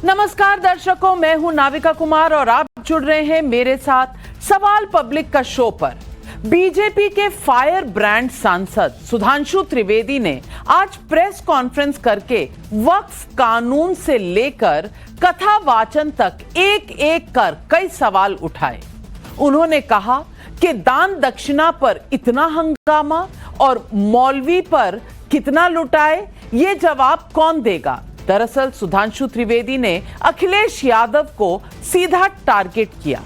नमस्कार दर्शकों, मैं हूं नाविका कुमार और आप जुड़ रहे हैं मेरे साथ सवाल पब्लिक का शो पर। बीजेपी के फायर ब्रांड सांसद सुधांशु त्रिवेदी ने आज प्रेस कॉन्फ्रेंस करके वक्फ कानून से लेकर कथा वाचन तक एक एक कर कई सवाल उठाए। उन्होंने कहा कि दान दक्षिणा पर इतना हंगामा और मौलवी पर कितना लुटाए, ये जवाब कौन देगा। दरअसल सुधांशु त्रिवेदी ने अखिलेश यादव को सीधा टारगेट किया।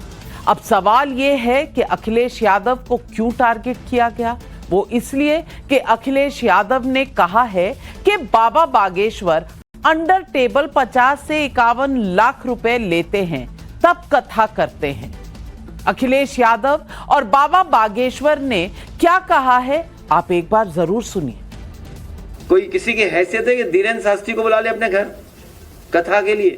अब सवाल यह है कि अखिलेश यादव को क्यों टारगेट किया गया। वो इसलिए कि अखिलेश यादव ने कहा है कि बाबा बागेश्वर अंडर टेबल 50 से 51 लाख रुपए लेते हैं, तब कथा करते हैं। अखिलेश यादव और बाबा बागेश्वर ने क्या कहा है, आप एक बार जरूर सुनिए। कोई किसी की हैसियत है कि धीरेन्द्र शास्त्री को बुला ले अपने घर कथा के लिए?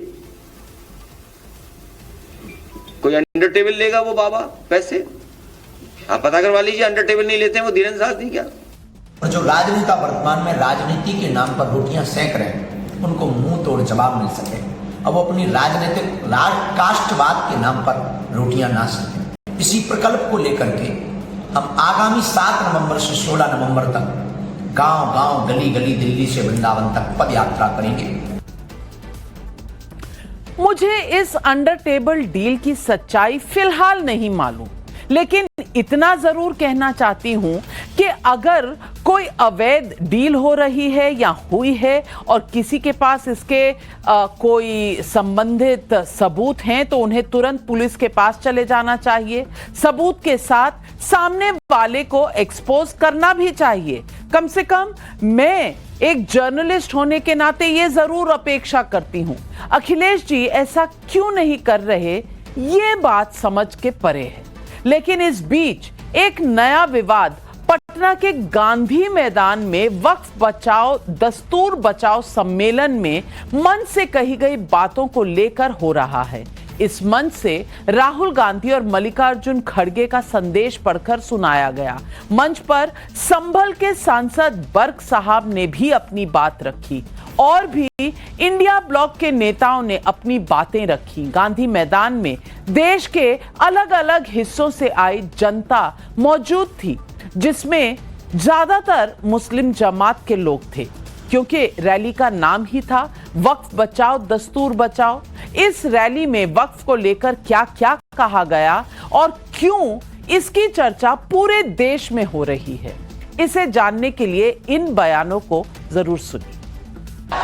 कोई अंडर टेबल लेगा वो बाबा पैसे? आप पता करवा लीजिए, अंडर टेबल नहीं लेते हैं वो धीरेन्द्र शास्त्री क्या? और जो राजनेता वर्तमान में राजनीति के नाम पर रोटियां सेक रहे हैं, उनको मुंह तोड़ जवाब मिल सके। अब वो अपनी राजनीतिक कास्टवाद के नाम पर रोटियां ना सेकें। इसी प्रकल्प को लेकर के हम आगामी 7 नवंबर से 16 नवंबर तक गांव गांव गली गली दिल्ली से वृंदावन तक पद यात्रा करेंगे। मुझे इस अंडर टेबल डील की सच्चाई फिलहाल नहीं मालूम, लेकिन इतना जरूर कहना चाहती हूं कि अगर कोई अवैध डील हो रही है या हुई है और किसी के पास इसके कोई संबंधित सबूत हैं तो उन्हें तुरंत पुलिस के पास चले जाना चाहिए। सबूत के साथ सामने वाले को एक्सपोज करना भी चाहिए। कम से कम मैं एक जर्नलिस्ट होने के नाते ये जरूर अपेक्षा करती हूं। अखिलेश जी ऐसा क्यों नहीं कर रहे, ये बात समझ के परे है। लेकिन इस बीच एक नया विवाद पटना के गांधी मैदान में वक्फ बचाओ दस्तूर बचाओ सम्मेलन में मंच से कही गई बातों को लेकर हो रहा है। इस मंच से राहुल गांधी और मल्लिकार्जुन खड़गे का संदेश पढ़कर सुनाया गया। मंच पर संभल के सांसद बर्क साहब ने भी अपनी बात रखी और भी इंडिया ब्लॉक के नेताओं ने अपनी बातें रखी। गांधी मैदान में देश के अलग अलग हिस्सों से आई जनता मौजूद थी, जिसमें ज्यादातर मुस्लिम जमात के लोग थे, क्योंकि रैली का नाम ही था वक्फ बचाओ दस्तूर बचाओ। इस रैली में वक्फ को लेकर क्या क्या कहा गया और क्यों इसकी चर्चा पूरे देश में हो रही है, इसे जानने के लिए इन बयानों को जरूर सुनिए।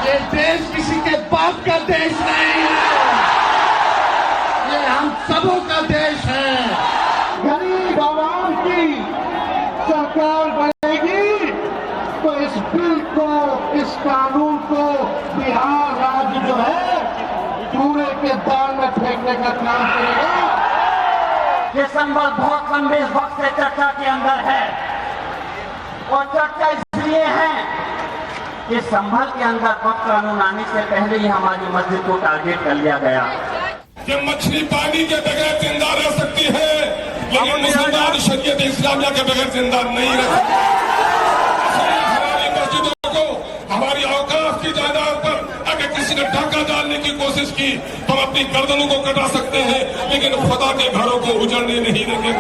ये देश किसी के बाप का देश नहीं है, ये हम सबों का देश है। गरीब आवाम की सरकार बनेगी तो इस बिल को, इस कानून को बिहार राज्य जो है कूड़े के दान में फेंकने का काम करेगा। ये संबल बहुत लंबे वक्त से चर्चा के अंदर है और चर्चा इसलिए है कि संभल के अंदर वक्फ कानून आने से पहले ही हमारी मस्जिद को टारगेट कर लिया गया। कि मछली पानी के बगैर जिंदा रह सकती है, लेकिन मुसलमान शरीयत इस्लामिया के बगैर जिंदा नहीं रह सकती। हमारी मस्जिदों को, हमारी औकाफ की जायदाद पर अगर किसी ने डाका डालने की कोशिश की तो हम अपनी गर्दनों को कटा सकते हैं, लेकिन खुदा के घरों को उजड़ने नहीं देंगे।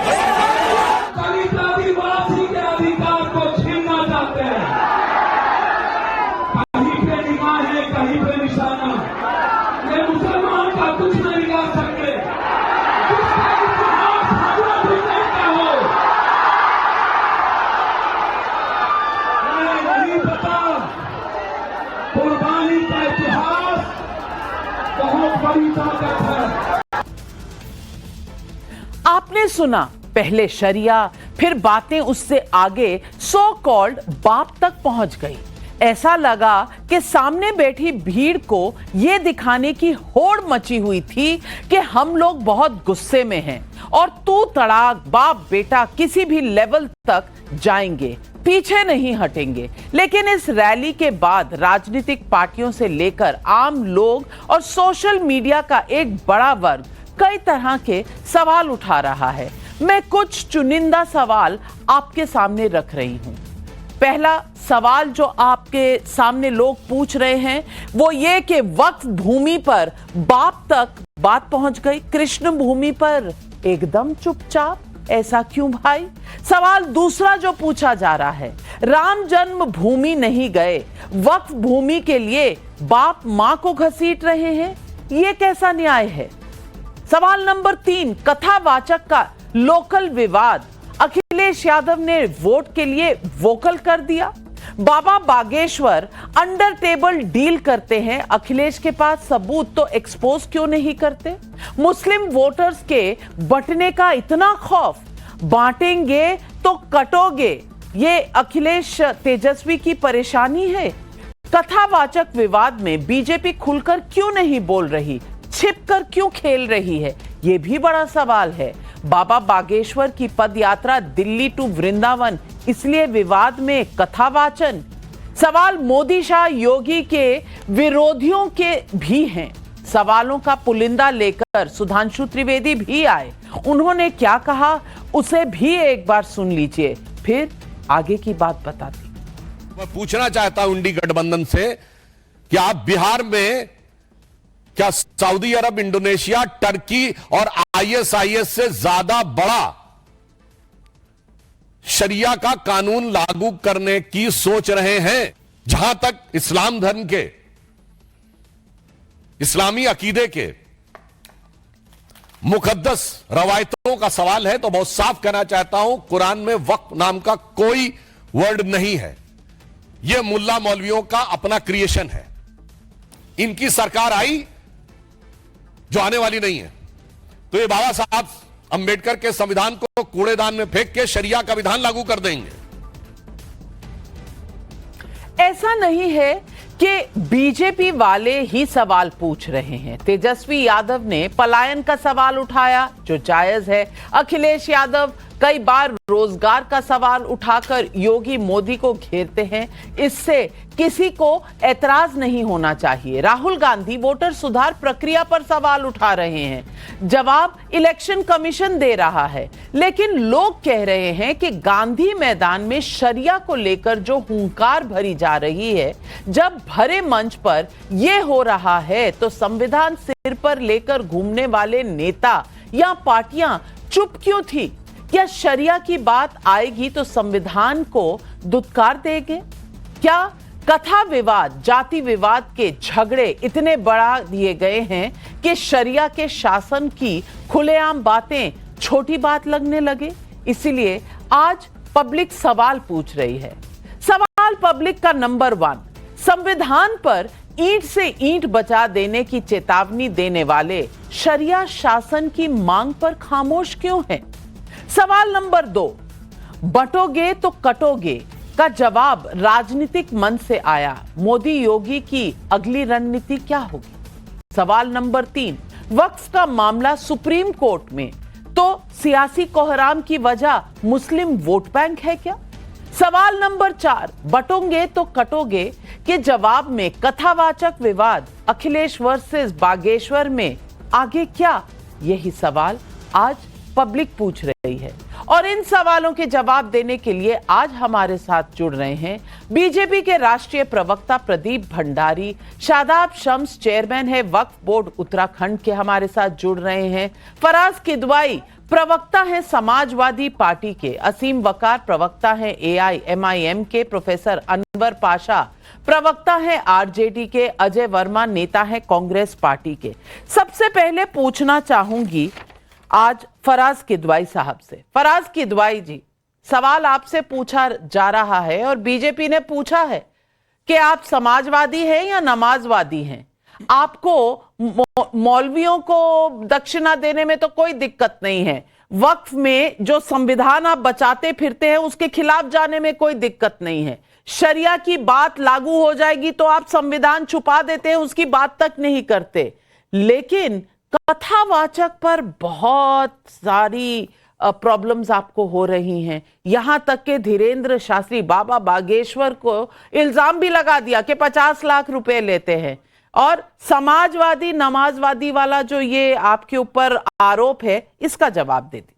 दलित आदिवासी के अधिकार को छीनना चाहते हैं। कहीं पे निगाह है, कहीं पे निशाना। ये मुसलमान का कुछ नहीं कर सकते। जिसका इतिहास हजरत हुसैन का हो, नहीं पता। कुर्बानी का इतिहास बहुत बड़ी ताकत है। आपने सुना, पहले शरिया, फिर बातें उससे आगे सो कॉल्ड बाप तक पहुंच गई। ऐसा लगा कि सामने बैठी भीड़ को यह दिखाने की होड़ मची हुई थी कि हम लोग बहुत गुस्से में हैं और तू तड़ाक बाप बेटा किसी भी लेवल तक जाएंगे, पीछे नहीं हटेंगे। लेकिन इस रैली के बाद राजनीतिक पार्टियों से लेकर आम लोग और सोशल मीडिया का एक बड़ा वर्ग कई तरह के सवाल उठा रहा है। मैं कुछ चुनिंदा सवाल आपके सामने रख रही हूं। पहला सवाल जो आपके सामने लोग पूछ रहे हैं वो ये कि वक्फ भूमि पर बाप तक बात पहुंच गई, कृष्ण भूमि पर एकदम चुपचाप, ऐसा क्यों भाई? सवाल दूसरा जो पूछा जा रहा है, राम जन्म भूमि नहीं गए, वक्फ भूमि के लिए बाप मां को घसीट रहे हैं, यह कैसा न्याय है? सवाल नंबर 3, कथावाचक का लोकल विवाद, अखिलेश यादव ने वोट के लिए वोकल कर दिया। बाबा बागेश्वर अंडर टेबल डील करते हैं, अखिलेश के पास सबूत तो एक्सपोज क्यों नहीं करते? मुस्लिम वोटर्स के बंटने का इतना खौफ, बांटेंगे तो कटोगे, ये अखिलेश तेजस्वी की परेशानी है। कथावाचक विवाद में बीजेपी खुलकर क्यों नहीं बोल रही, छिपकर क्यों खेल रही है, यह भी बड़ा सवाल है। बाबा बागेश्वर की पदयात्रा दिल्ली टू वृंदावन, इसलिए विवाद में कथावाचन। सवाल मोदी शाह योगी के विरोधियों के भी हैं। सवालों का पुलिंदा लेकर सुधांशु त्रिवेदी भी आए, उन्होंने क्या कहा उसे भी एक बार सुन लीजिए, फिर आगे की बात बताती। मैं पूछना चाहता हूं इंडी गठबंधन से कि आप बिहार में क्या सऊदी अरब, इंडोनेशिया, टर्की और आईएसआईएस से ज्यादा बड़ा शरिया का कानून लागू करने की सोच रहे हैं? जहां तक इस्लाम धर्म के, इस्लामी अकीदे के मुकद्दस रवायतों का सवाल है तो बहुत साफ कहना चाहता हूं, कुरान में वक्फ नाम का कोई वर्ड नहीं है। यह मुल्ला मौलवियों का अपना क्रिएशन है। इनकी सरकार आई जो आने वाली नहीं है, तो ये बाबा साहब अंबेडकर के संविधान को कूड़ेदान में फेंक के शरिया का विधान लागू कर देंगे। ऐसा नहीं है कि बीजेपी वाले ही सवाल पूछ रहे हैं। तेजस्वी यादव ने पलायन का सवाल उठाया जो जायज है। अखिलेश यादव कई बार रोजगार का सवाल उठाकर योगी मोदी को घेरते हैं, इससे किसी को ऐतराज नहीं होना चाहिए। राहुल गांधी वोटर सुधार प्रक्रिया पर सवाल उठा रहे हैं, जवाब इलेक्शन कमीशन दे रहा है, लेकिन लोग कह रहे हैं कि गांधी मैदान में शरिया को लेकर जो हुंकार भरी जा रही है, जब भरे मंच पर यह हो रहा है तो संविधान सिर पर लेकर घूमने वाले नेता या पार्टियां चुप क्यों थी? क्या शरिया की बात आएगी तो संविधान को दुत्कार देंगे? क्या कथा विवाद, जाति विवाद के झगड़े इतने बढ़ा दिए गए हैं कि शरिया के शासन की खुलेआम बातें छोटी बात लगने लगे? इसीलिए आज पब्लिक सवाल पूछ रही है। सवाल पब्लिक का नंबर 1, संविधान पर ईंट से ईंट बचा देने की चेतावनी देने वाले शरिया शासन की मांग पर खामोश क्यों हैं? सवाल नंबर 2, बंटोगे तो कटोगे का जवाब राजनीतिक मन से आया, मोदी योगी की अगली रणनीति क्या होगी? सवाल नंबर 3, वक्फ का मामला सुप्रीम कोर्ट में, तो सियासी कोहराम की वजह मुस्लिम वोट बैंक है क्या? सवाल नंबर 4, बंटोगे तो कटोगे के जवाब में कथावाचक विवाद, अखिलेश वर्सेस बागेश्वर में आगे क्या? यही सवाल आज पब्लिक पूछ रही है और इन सवालों के जवाब देने के लिए आज हमारे साथ जुड़ रहे हैं बीजेपी के राष्ट्रीय प्रवक्ता प्रदीप भंडारी, शादाब शम्स चेयरमैन है वक्फ बोर्ड उत्तराखंड के, हमारे साथ जुड़ रहे हैं फराज किदवाई, प्रवक्ता हैं समाजवादी पार्टी के, असीम वकार प्रवक्ता हैं AIMIM के, प्रोफेसर अनवर पाशा प्रवक्ता हैं आरजेडी के, अजय वर्मा नेता हैं कांग्रेस पार्टी के। सबसे पहले पूछना चाहूंगी आज फराज किदवाई साहब से। फराज किदवाई जी, सवाल आपसे पूछा जा रहा है और बीजेपी ने पूछा है कि आप समाजवादी हैं या नमाजवादी हैं? आपको मौलवियों को दक्षिणा देने में तो कोई दिक्कत नहीं है, वक्फ में जो संविधान आप बचाते फिरते हैं उसके खिलाफ जाने में कोई दिक्कत नहीं है, शरिया की बात लागू हो जाएगी तो आप संविधान छुपा देते हैं, उसकी बात तक नहीं करते, लेकिन कथावाचक पर बहुत सारी प्रॉब्लम्स आपको हो रही हैं। यहां तक के धीरेन्द्र शास्त्री बाबा बागेश्वर को इल्जाम भी लगा दिया कि 50 लाख रुपए लेते हैं, और समाजवादी नमाजवादी वाला जो ये आपके ऊपर आरोप है इसका जवाब दे दीजिए।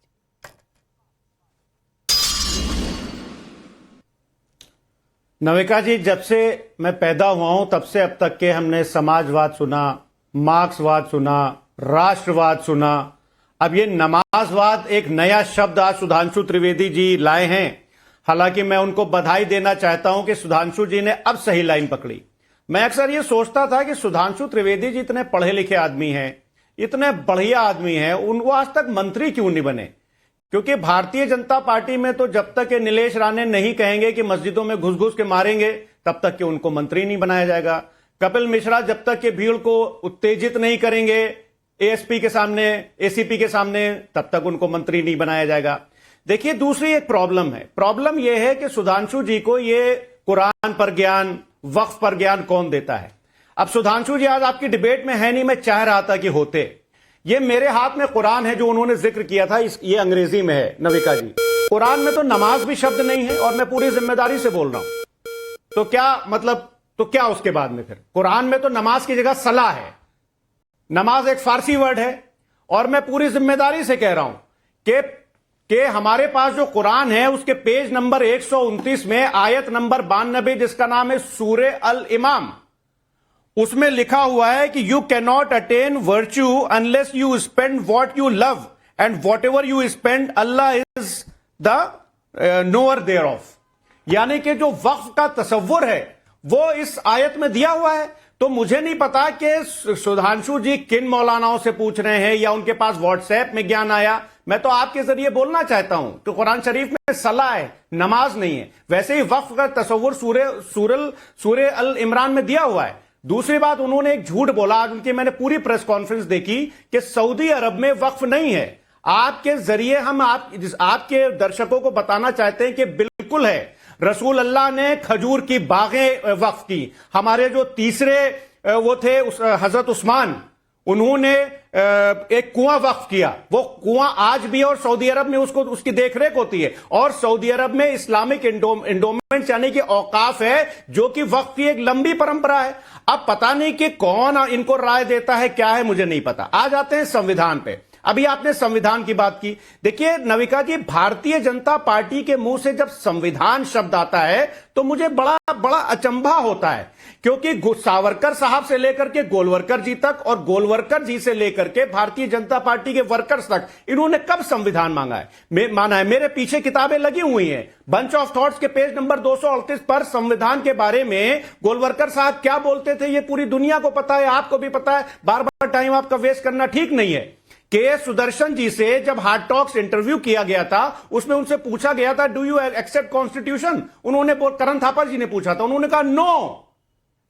नविका जी, जब से मैं पैदा हुआ हूं तब से अब तक के हमने समाजवाद सुना, मार्क्सवाद सुना, राष्ट्रवाद सुना। अब ये नमाजवाद एक नया शब्द आज सुधांशु त्रिवेदी जी लाए हैं। हालांकि मैं उनको बधाई देना चाहता हूं कि सुधांशु जी ने अब सही लाइन पकड़ी। मैं अक्सर ये सोचता था कि सुधांशु त्रिवेदी जी इतने पढ़े लिखे आदमी हैं, इतने बढ़िया आदमी हैं, उनको आज तक मंत्री क्यों नहीं बने? क्योंकि भारतीय जनता पार्टी में तो जब तक ये नीलेश राणे नहीं कहेंगे कि मस्जिदों में घुस घुस के मारेंगे, तब तक के उनको मंत्री नहीं बनाया जाएगा। कपिल मिश्रा जब तक के भीड़ को उत्तेजित नहीं करेंगे एएसपी के सामने, एसीपी के सामने, तब तक उनको मंत्री नहीं बनाया जाएगा। देखिए, दूसरी एक प्रॉब्लम है। प्रॉब्लम यह है कि सुधांशु जी को ये कुरान पर ज्ञान, वक्फ पर ज्ञान कौन देता है? अब सुधांशु जी आज आपकी डिबेट में है नहीं, मैं चाह रहा था कि होते। ये मेरे हाथ में कुरान है जो उन्होंने जिक्र किया था, ये अंग्रेजी में है नविका जी। कुरान में तो नमाज भी शब्द नहीं है, और मैं पूरी जिम्मेदारी से बोल रहा हूं। तो क्या मतलब, तो क्या उसके बाद में फिर कुरान में तो नमाज की जगह सलाह है। नमाज एक फारसी वर्ड है, और मैं पूरी जिम्मेदारी से कह रहा हूं कि हमारे पास जो कुरान है उसके पेज नंबर 129 में आयत नंबर 92, जिसका नाम है सूरे अल इमाम, उसमें लिखा हुआ है कि you cannot attain virtue unless you spend what you love, and whatever you spend Allah is the knower thereof. यानी कि जो वक्फ का तसव्वुर है वो इस आयत में दिया हुआ है। तो मुझे नहीं पता कि सुधांशु जी किन मौलानाओं से पूछ रहे हैं या उनके पास व्हाट्सएप में ज्ञान आया। मैं तो आपके जरिए बोलना चाहता हूं कि कुरान शरीफ में सलाह है, नमाज नहीं है। वैसे ही वक्फ का तसव्वुर सूरे अल इमरान में दिया हुआ है। दूसरी बात, उन्होंने एक झूठ बोला, आज उनकी मैंने पूरी प्रेस कॉन्फ्रेंस देखी कि सऊदी अरब में वक्फ नहीं है। आपके जरिए हम आपके दर्शकों को बताना चाहते हैं कि बिल्कुल है। रसूल अल्लाह ने खजूर की बागें वक्फ की। हमारे जो तीसरे वो थे हजरत उस्मान, उन्होंने एक कुआं वक्फ किया। वो कुआं आज भी और सऊदी अरब में उसकी देखरेख होती है। और सऊदी अरब में इस्लामिक इंडोमेंट यानी कि औकाफ है, जो कि वक्फ की एक लंबी परंपरा है। अब पता नहीं कि कौन इनको राय देता है, क्या है, मुझे नहीं पता। आ जाते हैं संविधान पे। अभी आपने संविधान की बात की। देखिए नविका जी, भारतीय जनता पार्टी के मुंह से जब संविधान शब्द आता है तो मुझे बड़ा बड़ा अचंभा होता है, क्योंकि सावरकर साहब से लेकर के गोलवरकर जी तक, और गोलवरकर जी से लेकर के भारतीय जनता पार्टी के वर्कर्स तक, इन्होंने कब संविधान मांगा है, माना है? मेरे पीछे किताबें लगी हुई हैं। बंच ऑफ थॉट्स के पेज नंबर 238 पर संविधान के बारे में गोलवरकर साहब क्या बोलते थे, ये पूरी दुनिया को पता है, आपको भी पता है। बार बार टाइम आपका वेस्ट करना ठीक नहीं है। के सुदर्शन जी से जब हार्ड टॉक्स इंटरव्यू किया गया था, उसमें उनसे पूछा गया था, डू यू एक्सेप्ट कॉन्स्टिट्यूशन? उन्होंने करण थापा जी ने पूछा था, उन्होंने कहा नो,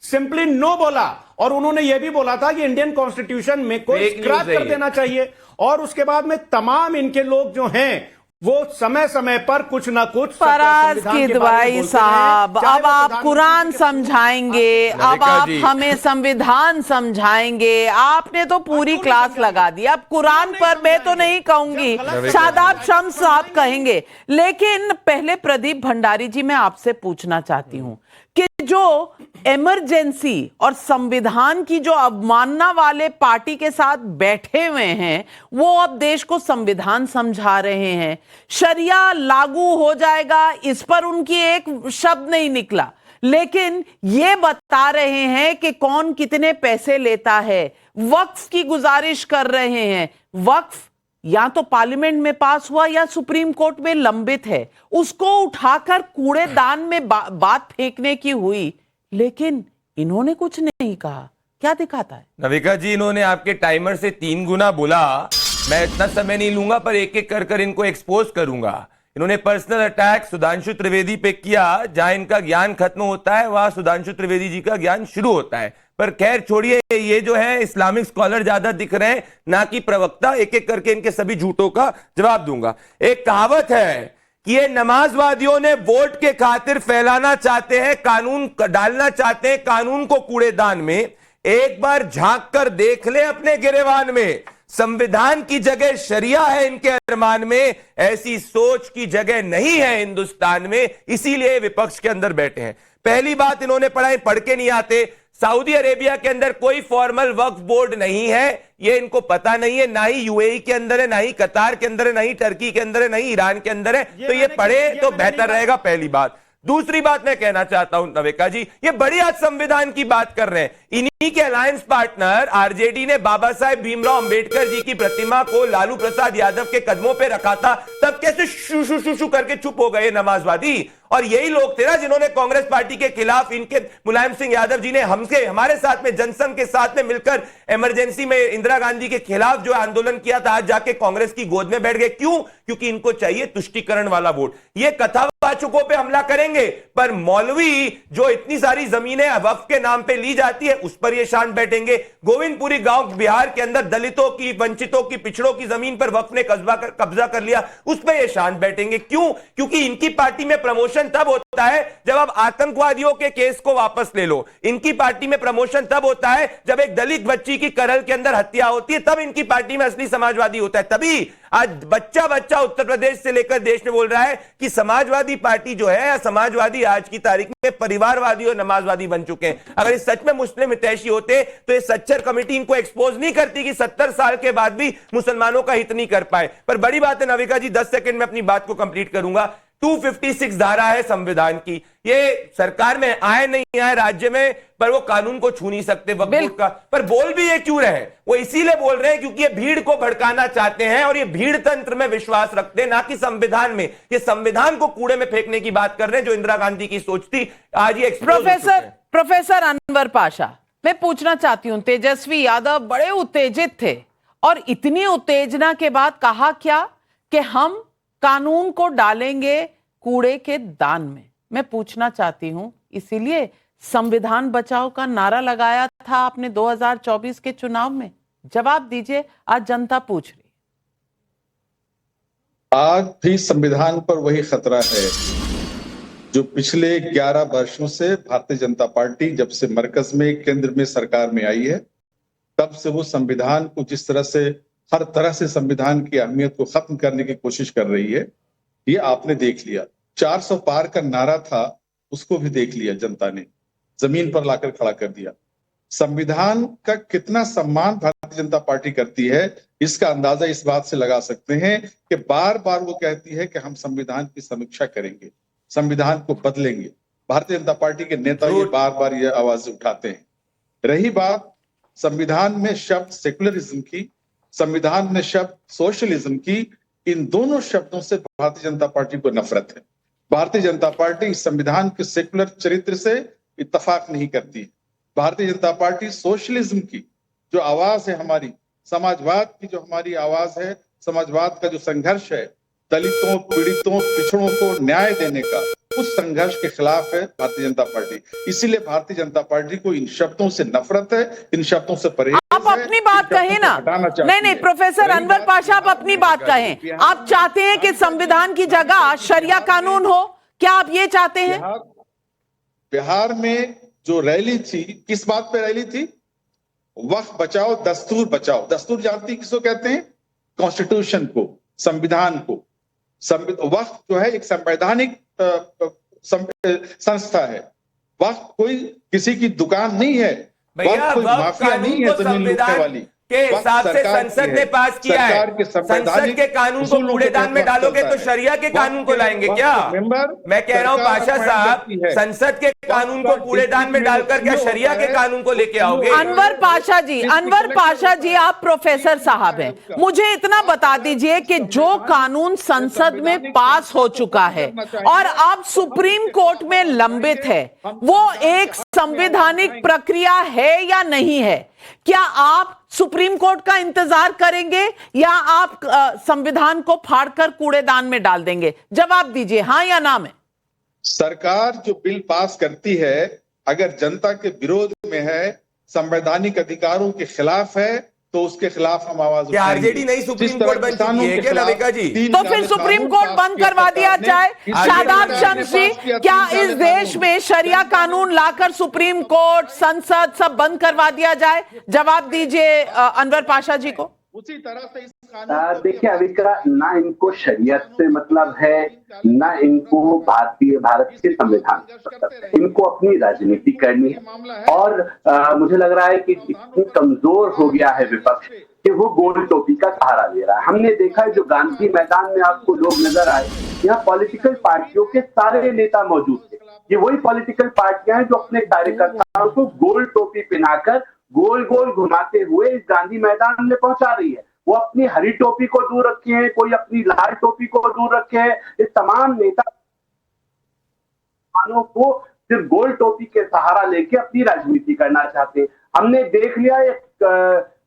सिंपली नो बोला। और उन्होंने यह भी बोला था कि इंडियन कॉन्स्टिट्यूशन में कोई स्क्रैप कर देना चाहिए। और उसके बाद में तमाम इनके लोग जो हैं वो समय समय पर कुछ ना कुछ फराज किदवाई साहब, अब आप कुरान समझाएंगे, अब आप हमें संविधान समझाएंगे। आपने तो पूरी क्लास लगा दी। अब कुरान पर मैं तो नहीं कहूंगी, शादाब शम्स साहब कहेंगे। लेकिन पहले प्रदीप भंडारी जी, मैं आपसे पूछना चाहती हूं कि जो इमरजेंसी और संविधान की जो अवमानना वाले पार्टी के साथ बैठे हुए हैं, वो अब देश को संविधान समझा रहे हैं, शरिया लागू हो जाएगा, इस पर उनकी एक शब्द नहीं निकला, लेकिन ये बता रहे हैं कि कौन कितने पैसे लेता है, वक्फ की गुजारिश कर रहे हैं। वक्फ या तो पार्लियामेंट में पास हुआ या सुप्रीम कोर्ट में लंबित है, उसको उठाकर कूड़ेदान में बात फेंकने की हुई, लेकिन इन्होंने कुछ नहीं कहा। क्या दिखाता है? नविका जी, इन्होंने आपके टाइमर से 3 गुना बोला। मैं इतना समय नहीं लूंगा, पर एक एक कर इनको एक्सपोज करूंगा। इन्होंने पर्सनल अटैक सुधांशु त्रिवेदी पे किया। जहां इनका ज्ञान खत्म होता है वहां सुधांशु त्रिवेदी जी का ज्ञान शुरू होता है। पर खैर छोड़िए, ये जो है इस्लामिक स्कॉलर ज्यादा दिख रहे हैं, ना कि प्रवक्ता। एक एक करके इनके सभी झूठों का जवाब दूंगा। एक कहावत है कि ये नमाजवादियों ने वोट के खातिर फैलाना चाहते हैं, कानून डालना चाहते हैं कानून को कूड़ेदान में। एक बार झांक कर देख ले अपने गिरेबान में, संविधान की जगह शरिया है इनके अरमान में। ऐसी सोच की जगह नहीं है हिंदुस्तान में, इसीलिए विपक्ष के अंदर बैठे हैं। पहली बात, इन्होंने पढ़ के नहीं आते। सऊदी अरेबिया के अंदर कोई फॉर्मल वक्फ बोर्ड नहीं है, ये इनको पता नहीं है। ना ही यूएई के अंदर है, ना ही कतार के अंदर है, ना ही टर्की के अंदर है, ना ही ईरान के अंदर है। तो ये पढ़े तो बेहतर रहेगा, पहली बात। दूसरी बात मैं कहना चाहता हूं नवेका जी, ये बड़ी आज संविधान की बात कर रहे हैं, इन्हीं के अलायंस पार्टनर आरजेडी ने बाबा साहेब भीमराव अंबेडकर जी की प्रतिमा को लालू प्रसाद यादव के कदमों पे रखा था, तब कैसे शू शू शू शू करके चुप हो गए नमाजवादी? और यही लोग थे ना जिन्होंने कांग्रेस पार्टी के खिलाफ, इनके मुलायम सिंह यादव जी ने हमारे साथ में जनसंघ के साथ में मिलकर इमरजेंसी में इंदिरा गांधी के खिलाफ जो आंदोलन किया था, आज जाके कांग्रेस की गोद में बैठ गए। क्यों? क्योंकि इनको चाहिए तुष्टीकरण वाला वोट। ये कथावाचकों पे हमला करेंगे, पर मौलवी जो इतनी सारी जमीनें वक्फ के नाम पे ली जाती है उस पर ये शांत बैठेंगे। गोविंदपुरी गांव बिहार के अंदर दलितों की, वंचितों की, पिछड़ों की जमीन पर वक्फ ने कब्जा कर लिया, उस पर ये शांत बैठेंगे। क्यों? क्योंकि इनकी पार्टी में प्रमोशन तब होता है जब आप आतंकवादियों के केस को वापस ले लो। इनकी पार्टी में प्रमोशन तब होता है जब एक दलित बच्ची की करल के अंदर हत्या होती है, तब इनकी पार्टी में असली समाजवादी होता है। तभी आज बच्चा बच्चा उत्तर प्रदेश से लेकर देश में बोल रहा है कि समाजवादी पार्टी जो है, या समाजवादी आज की तारीख में परिवारवादी और नमाजवादी बन चुके हैं। अगर इस सच में मुस्लिम हितैषी होते तो ये सच्चर कमेटी इनको एक्सपोज नहीं करती कि 70 साल के बाद भी मुसलमानों का हित नहीं कर पाए। पर बड़ी बात है नविका जी, 10 सेकंड में अपनी बात को कंप्लीट करूंगा। 256 धारा है संविधान की, ये सरकार में आए नहीं आए राज्य में, पर वो कानून को छू नहीं सकते वक्फ बोर्ड का। पर बोल भी ये क्यों रहे? वो इसीलिए बोल रहे हैं क्योंकि ये भीड़ को भड़काना चाहते हैं और ये भीड़ तंत्र में विश्वास रखते हैं, ना कि संविधान में। ये संविधान को कूड़े में फेंकने की बात कर रहे हैं, जो इंदिरा गांधी की सोच थी, आज ये प्रोफेसर अनवर पाशा, मैं पूछना चाहती हूं, तेजस्वी यादव बड़े उत्तेजित थे और इतनी उत्तेजना के बाद कहा क्या कि हम कानून को डालेंगे कूड़े के दान में। मैं पूछना चाहती हूं, इसीलिए संविधान बचाओ का नारा लगाया था आपने 2024 के चुनाव में? जवाब दीजिए, आज जनता पूछ रही। आज भी संविधान पर वही खतरा है जो पिछले 11 वर्षों से भारतीय जनता पार्टी जब से मरकज में, केंद्र में सरकार में आई है, तब से वो संविधान को जिस तरह से, हर तरह से संविधान की अहमियत को खत्म करने की कोशिश कर रही है, ये आपने देख लिया। 400 पार का नारा था, उसको भी देख लिया जनता ने, जमीन पर लाकर खड़ा कर दिया। संविधान का कितना सम्मान भारतीय जनता पार्टी करती है, इसका अंदाजा इस बात से लगा सकते हैं कि बार बार वो कहती है कि हम संविधान की समीक्षा करेंगे, संविधान को बदलेंगे। भारतीय जनता पार्टी के नेता ये बार बार ये आवाज उठाते हैं। रही बात संविधान में शब्द सेकुलरिज्म की, संविधान में शब्द सोशलिज्म की, इन दोनों शब्दों से भारतीय जनता पार्टी को नफरत है। भारतीय जनता पार्टी इस संविधान के सेकुलर चरित्र से इत्तेफाक नहीं करती। भारतीय जनता पार्टी सोशलिज्म की जो आवाज है हमारी, समाजवाद की जो हमारी आवाज है, समाजवाद का जो संघर्ष है, दलितों, पीड़ितों, पिछड़ों को न्याय देने का, उस संघर्ष के खिलाफ है भारतीय जनता पार्टी। इसीलिए भारतीय जनता पार्टी को इन शब्दों से नफरत है, इन शब्दों से परहेज है। आप अपनी बात कहें ना। नहीं, प्रोफेसर अनवर पाशा, आप अपनी बात कहें। आप चाहते हैं कि संविधान की जगह शरिया कानून हो? क्या आप ये चाहते हैं? बिहार में जो रैली थी, किस बात पे रैली थी? वक्फ बचाओ, दस्तूर बचाओ। दस्तूर जानती किसको कहते हैं? कॉन्स्टिट्यूशन को, संविधान को। वक्फ जो है एक संवैधानिक संस्था है। वक्फ कोई किसी की दुकान नहीं है, वक्फ कोई माफिया नहीं है जमीन लूटने वाली। के हिसाब से संसद ने पास किया है। संसद के कानून को कूड़ेदान में डालोगे तो शरिया के कानून को लाएंगे क्या? मैं कह रहा हूं पाशा साहब, संसद के कानून को कूड़ेदान में डालकर क्या शरिया के कानून को लेके आओगे? अनवर पाशा जी, आप प्रोफेसर साहब हैं, मुझे इतना बता दीजिए कि जो कानून संसद में पास हो चुका है और अब सुप्रीम कोर्ट में लंबित है, वो एक संवैधानिक प्रक्रिया है या नहीं है? क्या आप सुप्रीम कोर्ट का इंतजार करेंगे या आप संविधान को फाड़कर कूड़ेदान में डाल देंगे? जवाब दीजिए, हाँ या ना में। सरकार जो बिल पास करती है, अगर जनता के विरोध में है, संवैधानिक अधिकारों के खिलाफ है, तो उसके खिलाफ हम आवाज उठाएंगे। आरजेडी नहीं सुप्रीम कोर्ट बन चुकी है क्या नविका जी? तो फिर सुप्रीम कोर्ट बंद करवा दिया जाए। शादाब शमसी, क्या इस देश में शरिया कानून लाकर सुप्रीम कोर्ट, संसद सब बंद करवा दिया जाए? जवाब दीजिए अनवर पाशा जी को। उसी तरह से देखिए अविका, ना इनको शरीयत से मतलब है, ना इनको भारत के संविधान से मतलब है। इनको अपनी राजनीति करनी है और मुझे लग रहा है कि इतनी कमजोर हो गया है विपक्ष कि वो गोल टोपी का सहारा ले रहा है। हमने देखा है जो गांधी मैदान में आपको लोग नजर आए, यहाँ पॉलिटिकल पार्टियों के सारे नेता मौजूद थे, ये वही पॉलिटिकल पार्टियां हैं जो अपने कार्यकर्ताओं को गोल टोपी पहनाकर गोल गोल घुमाते हुए इस गांधी मैदान में पहुंचा रही है। वो अपनी हरी टोपी को दूर रखे हैं, कोई अपनी लाल टोपी को दूर रखे हैं। ये तमाम नेता को सिर्फ गोल टोपी के सहारा लेके अपनी राजनीति करना चाहते हैं। हमने देख लिया एक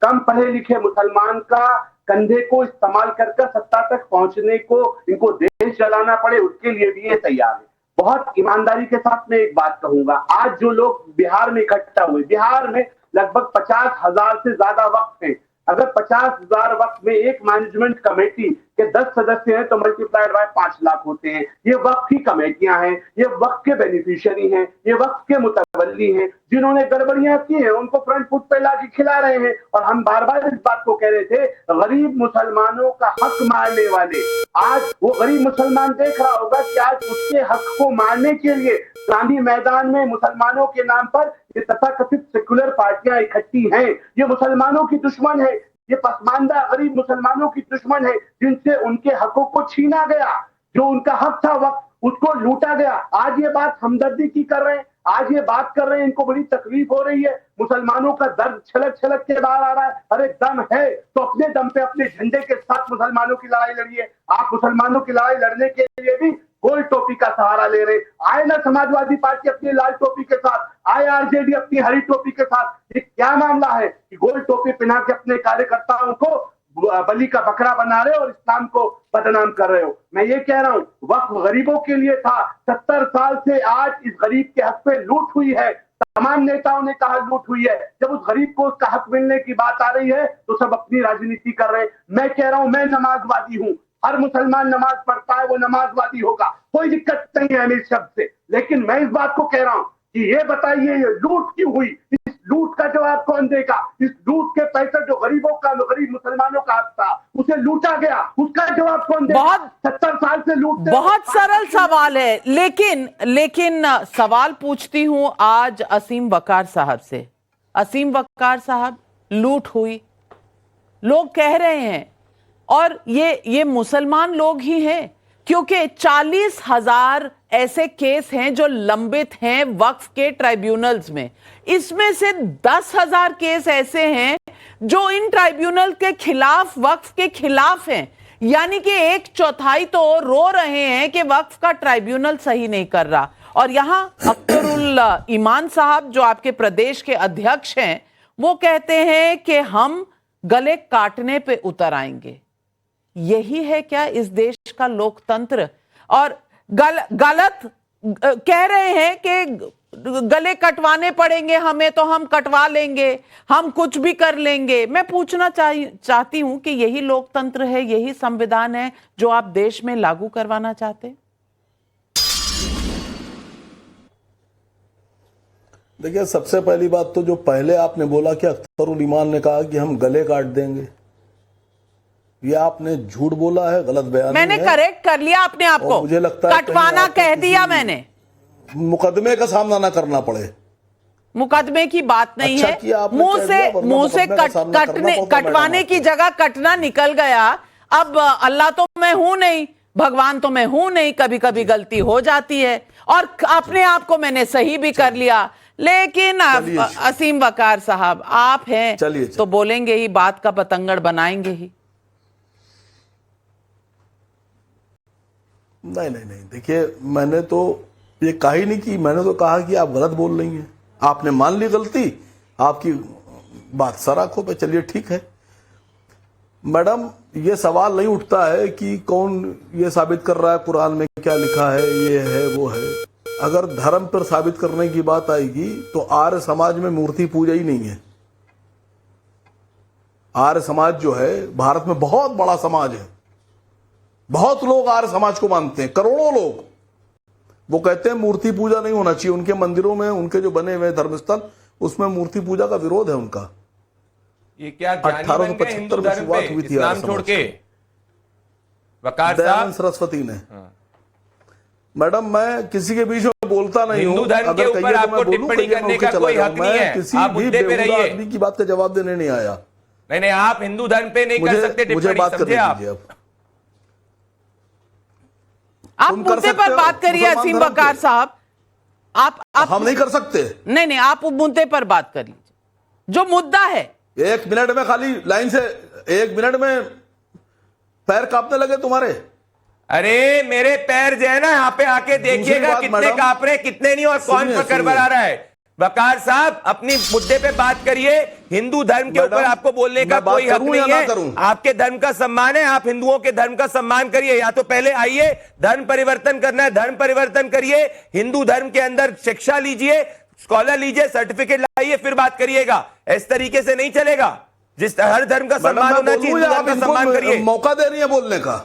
कम पढ़े लिखे मुसलमान का कंधे को इस्तेमाल कर सत्ता तक पहुंचने को इनको देश जलाना पड़े, उसके लिए भी ये तैयार है। बहुत ईमानदारी के साथ मैं एक बात कहूंगा, आज जो लोग बिहार में इकट्ठा हुए, बिहार में लगभग 50,000 से ज्यादा वक्फ हैं। अगर 50,000 वक्फ में एक मैनेजमेंट कमेटी के 10 सदस्य हैं तो मल्टीप्लाइड बाय 5 लाख होते हैं। ये वक्फ की कमेटियां हैं, ये वक्फ के बेनिफिशियरी हैं, ये वक्फ के मुतवल्ली हैं। जिन्होंने गड़बड़ियां की हैं उनको फ्रंट फुट पे लाके खिला रहे हैं। और हम बार बार इस बात को कह रहे थे, गरीब मुसलमानों का हक मारने वाले, आज वो गरीब मुसलमान देख रहा होगा कि आज उसके हक को मारने के लिए गांधी मैदान में मुसलमानों के नाम पर ये तथाकथित सेकुलर पार्टियां इकट्ठी हैं। ये मुसलमानों की दुश्मन है, ये पसमानदा गरीब मुसलमानों की दुश्मन है, जिनसे उनके हकों को छीना गया, जो उनका हक था वक्त उसको लूटा गया। आज ये बात हमदर्दी की कर रहे हैं, आज ये बात कर रहे हैं, इनको बड़ी तकलीफ हो रही है। मुसलमानों का दर्द छलक छलक के बाहर आ रहा है। अरे दम है तो अपने दम पे अपने झंडे के साथ मुसलमानों की लड़ाई लड़िए। आप मुसलमानों की लड़ाई लड़ने के लिए भी गोल टोपी का सहारा ले रहे, आए ना समाजवादी पार्टी अपनी लाल टोपी के साथ, आए आरजेडी अपनी हरी टोपी के साथ। ये क्या मामला है कि गोल टोपी पहना के अपने कार्यकर्ताओं को बलि का बकरा बना रहे हो और इस्लाम को बदनाम कर रहे हो। मैं ये कह रहा हूं, वक्त गरीबों के लिए था। 70 साल से आज इस गरीब के हक पे लूट हुई है। तमाम नेताओं ने कहा लूट हुई है। जब उस गरीब को उसका हक मिलने की बात आ रही है तो सब अपनी राजनीति कर रहे हैं। मैं कह रहा हूं, मैं नमाजवादी हूं, हर मुसलमान नमाज पढ़ता है, वो नमाजवादी होगा, कोई दिक्कत नहीं है मेरे शब्द से। लेकिन मैं इस बात को कह रहा हूं कि ये बताइए ये लूट क्यों हुई, इस लूट का जवाब कौन देगा? इस लूट के पैसे जो गरीबों का, गरीब मुसलमानों का हक था, उसे लूटा गया, उसका जवाब कौन देगा? 70 साल से लूटते। बहुत सरल सवाल है, लेकिन सवाल पूछती हूं आज असीम वकार साहब से। असीम वकार साहब, लूट हुई, लोग कह रहे हैं, और ये मुसलमान लोग ही हैं, क्योंकि 40,000 ऐसे केस हैं जो लंबित हैं वक्फ के ट्राइब्यूनल्स में। इसमें से 10,000 केस ऐसे हैं जो इन ट्राइब्यूनल के खिलाफ, वक्फ के खिलाफ हैं। यानी कि 1/4 तो रो रहे हैं कि वक्फ का ट्राइब्यूनल सही नहीं कर रहा। और यहां अख्तरुल ईमान साहब जो आपके प्रदेश के अध्यक्ष हैं, वो कहते हैं कि हम गले काटने पे उतर आएंगे। यही है क्या इस देश का लोकतंत्र? और गलत कह रहे हैं कि गले कटवाने पड़ेंगे हमें तो हम कटवा लेंगे, हम कुछ भी कर लेंगे। मैं पूछना चाहती हूं कि यही लोकतंत्र है, यही संविधान है जो आप देश में लागू करवाना चाहते हैं? देखिए, सबसे पहली बात तो जो पहले आपने बोला कि अख्तरुल ईमान ने कहा कि हम गले काट देंगे, ये आपने झूठ बोला है, गलत बयान। मैंने करेक्ट कर लिया अपने आप को, मुझे लगता है कटवाना कह दिया मैंने। मुकदमे का सामना ना करना पड़े। मुकदमे की बात नहीं अच्छा है, मुंह से कटवाने की जगह कटना निकल गया। अब अल्लाह तो मैं हूं नहीं, भगवान तो मैं हूं नहीं, कभी कभी गलती हो जाती है और अपने आप को मैंने सही भी कर लिया। लेकिन असीम वकार साहब, आप हैं तो बोलेंगे ही, बात का पतंगड़ बनाएंगे ही। नहीं, देखिए, मैंने तो ये कहा ही नहीं कि, मैंने तो कहा कि आप गलत बोल रही हैं। आपने मान ली गलती, आपकी बात सर आंखों पे, चलिए ठीक है। मैडम, ये सवाल नहीं उठता है कि कौन ये साबित कर रहा है कुरान में क्या लिखा है, ये है वो है। अगर धर्म पर साबित करने की बात आएगी तो आर्य समाज में मूर्ति पूजा ही नहीं है। आर्य समाज जो है भारत में बहुत बड़ा समाज है, बहुत लोग आर्य समाज को मानते हैं, करोड़ों लोग। वो कहते हैं मूर्ति पूजा नहीं होना चाहिए, उनके मंदिरों में, उनके जो बने हुए धर्मस्थल, उसमें मूर्ति पूजा का विरोध है उनका। ये क्या 1875 में शुरुआत हुई थी आर्य छोड़ के दयानंद सरस्वती ने। मैडम, मैं किसी के बीच में बोलता नहीं हूं। हिंदू धर्म के ऊपर आपको टिप्पणी करने का कोई हक नहीं है। किसी आप भी मुद्दे पे रहिए। आदमी की बात का जवाब देने नहीं आया। नहीं, आप हिंदू धर्म पे नहीं कर सकते मुझे बात करने दीजिए। आप मुद्दे पर बात करिए असीम वकार साहब। आप हम नहीं कर सकते। नहीं, आप मुद्दे पर बात कर लीजिए, जो मुद्दा है। 1 मिनट में खाली लाइन से 1 मिनट में पैर कांपने लगे तुम्हारे। अरे मेरे पैर जो है ना, यहाँ पे आके देखिएगा कितने कांप रहे, कितने नहीं, और कौन पकड़ बना रहा है। वकार साहब, अपनी मुद्दे पे बात करिए। हिंदू धर्म के ऊपर आपको बोलने का कोई हक नहीं है। आपके धर्म का सम्मान है, आप हिंदुओं के धर्म का सम्मान करिए। या तो पहले आइए, धर्म परिवर्तन करना है, धर्म परिवर्तन करिए, हिंदू धर्म के अंदर शिक्षा लीजिए, स्कॉलर लीजिए, सर्टिफिकेट लाइए, फिर बात करिएगा। इस तरीके से नहीं चलेगा। जिस हर धर्म का सम्मान होना चाहिए, हिंदू धर्म का सम्मान करिए। मौका दे रही है बोलने का।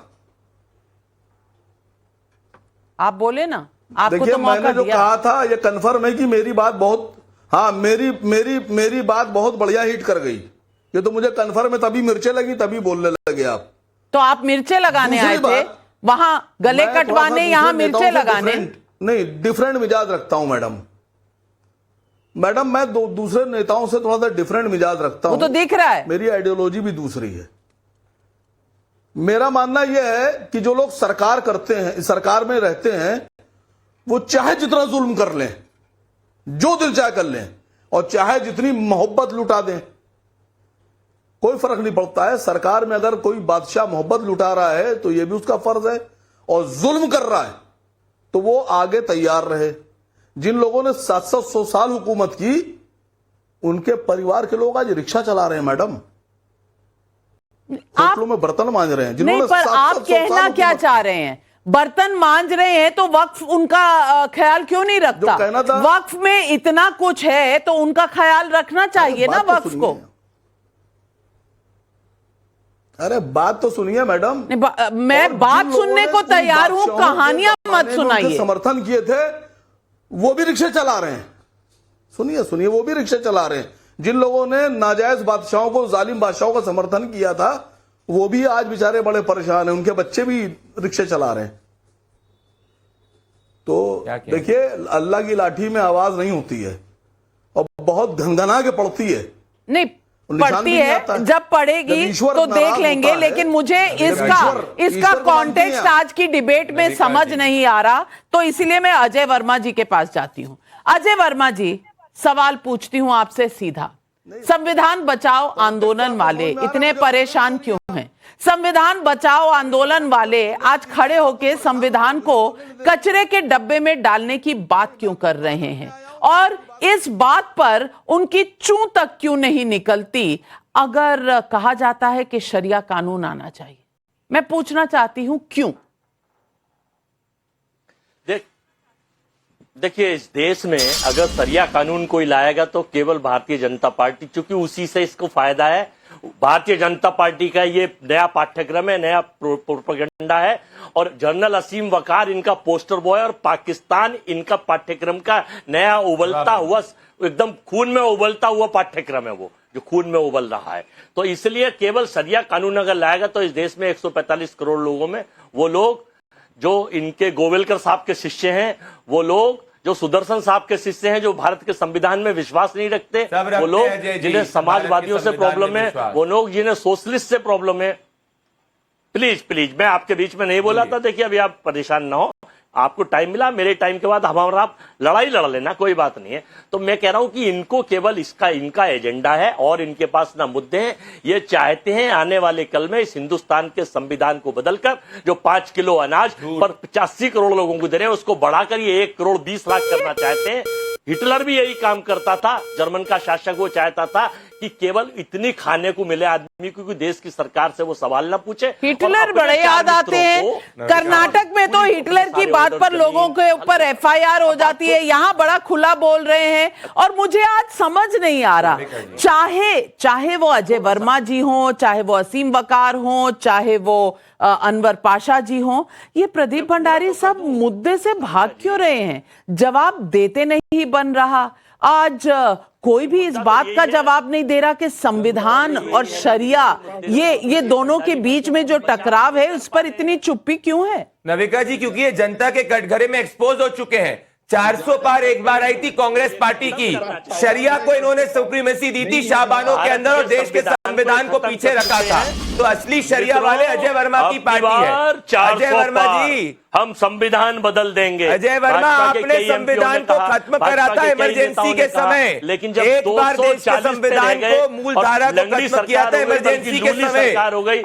आप बोले ना, आपको देखिए, तो मौका मैंने जो दिया। कहा था ये कंफर्म है कि मेरी बात बहुत, हाँ, मेरी बात बहुत बढ़िया हिट कर गई। ये तो मुझे कंफर्म है, तभी मिर्चें लगी, तभी बोलने लगे आप। तो आप मिर्चे लगाने आए थे वहां, गले कटवाने, यहाँ मिर्चे लगाने? नहीं, डिफरेंट मिजाज रखता हूं मैडम मैं दूसरे नेताओं से थोड़ा सा डिफरेंट मिजाज रखता हूं। वो तो दिख रहा है। मेरी आइडियोलॉजी भी दूसरी है। मेरा मानना यह है कि जो लोग सरकार करते हैं, सरकार में रहते हैं, वो चाहे जितना जुल्म कर लें, जो दिल चाहे कर लें, और चाहे जितनी मोहब्बत लुटा दें, कोई फर्क नहीं पड़ता है। सरकार में अगर कोई बादशाह मोहब्बत लुटा रहा है तो यह भी उसका फर्ज है, और जुल्म कर रहा है तो वो आगे तैयार रहे। जिन लोगों ने 700 साल हुकूमत की, उनके परिवार के लोग आज रिक्शा चला रहे हैं मैडम, होटलों में बर्तन मांज रहे हैं। नहीं, पर आप कहना क्या चाह रहे हैं? बर्तन मांज रहे हैं तो वक्फ उनका ख्याल क्यों नहीं रखता? वक्फ में इतना कुछ है तो उनका ख्याल रखना चाहिए ना वक्फ को। अरे बात तो सुनिए मैडम। मैं बात सुनने को तैयार हूं, कहानियां मत सुनाइए। समर्थन किए थे वो भी रिक्शे चला रहे हैं। सुनिए, वो भी रिक्शे चला रहे हैं। जिन लोगों ने नाजायज बादशाहों को, जालिम बादशाहों का समर्थन किया था, वो भी आज बेचारे बड़े परेशान हैं। उनके बच्चे भी रिक्शे चला रहे हैं। तो देखिए, अल्लाह की लाठी में आवाज नहीं होती है, और बहुत घंघना के पड़ती है। नहीं पड़ती है, जब पड़ेगी तो देख लेंगे। लेकिन मुझे इसका कॉन्टेक्स्ट आज की डिबेट में समझ नहीं आ रहा, तो इसलिए मैं अजय वर्मा जी के पास जाती हूं। अजय वर्मा जी, सवाल पूछती हूं आपसे सीधा। संविधान बचाओ आंदोलन वाले इतने परेशान क्यों हैं? संविधान बचाओ आंदोलन वाले आज खड़े होकर संविधान को कचरे के डब्बे में डालने की बात क्यों कर रहे हैं? और इस बात पर उनकी चूं तक क्यों नहीं निकलती अगर कहा जाता है कि शरिया कानून आना चाहिए? मैं पूछना चाहती हूं क्यों? देखिए, इस देश में अगर शरिया कानून कोई लाएगा तो केवल भारतीय जनता पार्टी, क्योंकि उसी से इसको फायदा है। भारतीय जनता पार्टी का ये नया पाठ्यक्रम है, नया प्रोपेगेंडा है, और जनरल असीम वकार इनका पोस्टर बॉय, और पाकिस्तान इनका पाठ्यक्रम का नया उबलता हुआ, एकदम खून में उबलता हुआ पाठ्यक्रम है, वो जो खून में उबल रहा है। तो इसलिए केवल शरिया कानून अगर लाएगा तो इस देश में 145 करोड़ लोगों में वो लोग जो इनके गोविलकर साहब के शिष्य हैं, वो लोग जो सुदर्शन साहब के शिष्य हैं, जो भारत के संविधान में विश्वास नहीं रखते, वो लोग जिन्हें समाजवादियों से प्रॉब्लम है, वो लोग जिन्हें सोशलिस्ट से प्रॉब्लम है। प्लीज, मैं आपके बीच में नहीं बोला था। देखिए, अभी आप परेशान ना हो, आपको टाइम मिला, मेरे टाइम के बाद हमारा आप लड़ाई लड़ लेना, कोई बात नहीं है। तो मैं कह रहा हूं कि इनको केवल इनका एजेंडा है, और इनके पास ना मुद्दे हैं। ये चाहते हैं आने वाले कल में इस हिंदुस्तान के संविधान को बदलकर जो 5 किलो अनाज पर 85 करोड़ लोगों को दे रहे हैं, उसको बढ़ाकर ये 1 करोड़ 20 लाख करना चाहते हैं। हिटलर भी यही काम करता था, जर्मन का शासक, वो चाहता था कि केवल इतनी खाने को मिले आदमी को कि देश की सरकार से वो सवाल ना पूछे। हिटलर बड़े याद आते हैं। कर्नाटक में तो हिटलर की बात पर लोगों के ऊपर FIR हो जाती है, यहाँ बड़ा खुला बोल रहे हैं। और मुझे आज समझ नहीं आ रहा, चाहे वो अजय वर्मा जी हो, चाहे वो असीम वकार हो, चाहे वो अनवर पाशा जी हो, ये प्रदीप भंडारी सब मुद्दे से भाग क्यों रहे हैं? जवाब देते नहीं बन रहा। आज कोई भी इस बात का जवाब नहीं दे रहा कि संविधान और शरिया, ये दोनों के बीच में जो टकराव है, उस पर इतनी चुप्पी क्यों है? नविका जी, क्योंकि ये जनता के कटघरे में एक्सपोज हो चुके हैं। 400 पार एक बार आई थी कांग्रेस पार्टी की, शरिया को इन्होंने सुप्रीमेसी दी थी शाहबानों के अंदर, और देश के संविधान को पीछे रखा था। तो असली शरिया वाले अजय वर्मा की पार्टी है। अजय वर्मा जी, हम संविधान बदल देंगे। अजय वर्मा, आपने संविधान को खत्म करा था इमरजेंसी के समय, लेकिन जब एक बार देश के संविधान को मूल धारा को खत्म किया था इमरजेंसी के समय।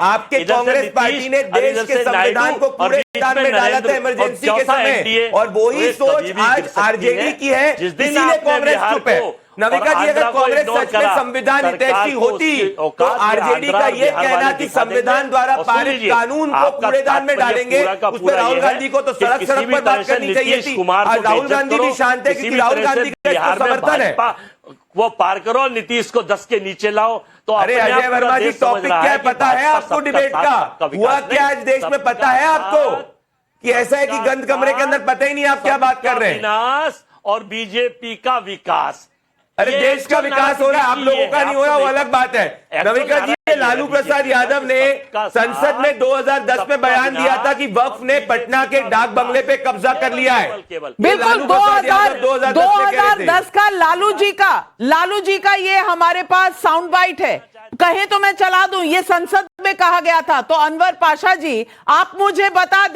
आपके कांग्रेस पार्टी ने देश के संविधान को कूड़े दान में डाला था इमरजेंसी के समय, और वही सोच आज आरजेडी की है, इसीलिए कांग्रेस चुप है। नविका जी, अगर कांग्रेस सच में संविधान हितैषी होती तो आरजेडी का ये कहना कि संविधान द्वारा पारित कानून को कूड़ेदान में डालेंगे, उस पर राहुल गांधी को तो सड़क सड़क पर बात करनी चाहिए थी। आज राहुल गांधी भी शांत है क्योंकि राहुल गांधी का इसको समर्थन है। वो पार करो, नीतीश को 10 के नीचे लाओ। तो अरे अजय वर्मा जी, टॉपिक क्या है पता है आपको? डिबेट का हुआ क्या आज देश में पता है आपको? कि ऐसा है कि गंद कमरे के अंदर पता ही नहीं आप क्या बात कर रहे हैं। विनाश और बीजेपी का विकास। अरे देश का विकास हो रहा है, आप लोगों का नहीं हो रहा, वो अलग बात है। नविका जी, लालू प्रसाद यादव ने संसद में 2010 में बयान दिया था कि वक्फ ने पटना के डाक बंगले पे कब्जा कर लिया है। बिल्कुल, 2010 का लालू जी का ये हमारे पास साउंड बाइट है। कहे तो मैं चला दूं, ये संसद में कहा गया था। तो अनवर पाशा जी, आप मुझे बता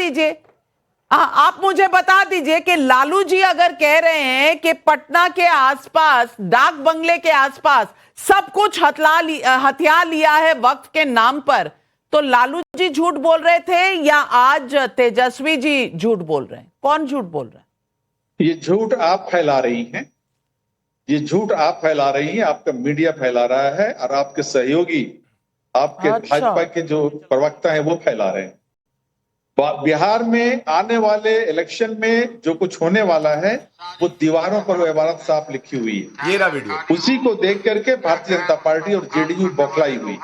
दीजिए कि लालू जी अगर कह रहे हैं कि पटना के आसपास, डाक बंगले के आसपास सब कुछ हथिया लिया है वक्फ के नाम पर, तो लालू जी झूठ बोल रहे थे या आज तेजस्वी जी झूठ बोल रहे हैं? कौन झूठ बोल रहा है? ये झूठ आप फैला रही हैं, ये झूठ आप फैला रही हैं, आपका मीडिया फैला रहा है, और आपके सहयोगी, आपके भाजपा के जो प्रवक्ता हैं वो फैला रहे हैं। बिहार में आने वाले इलेक्शन में जो कुछ होने वाला है वो दीवारों पर वो इबारत साफ लिखी हुई है। ये रहा वीडियो। उसी को देख करके भारतीय जनता पार्टी और जेडीयू बौखलाई हुई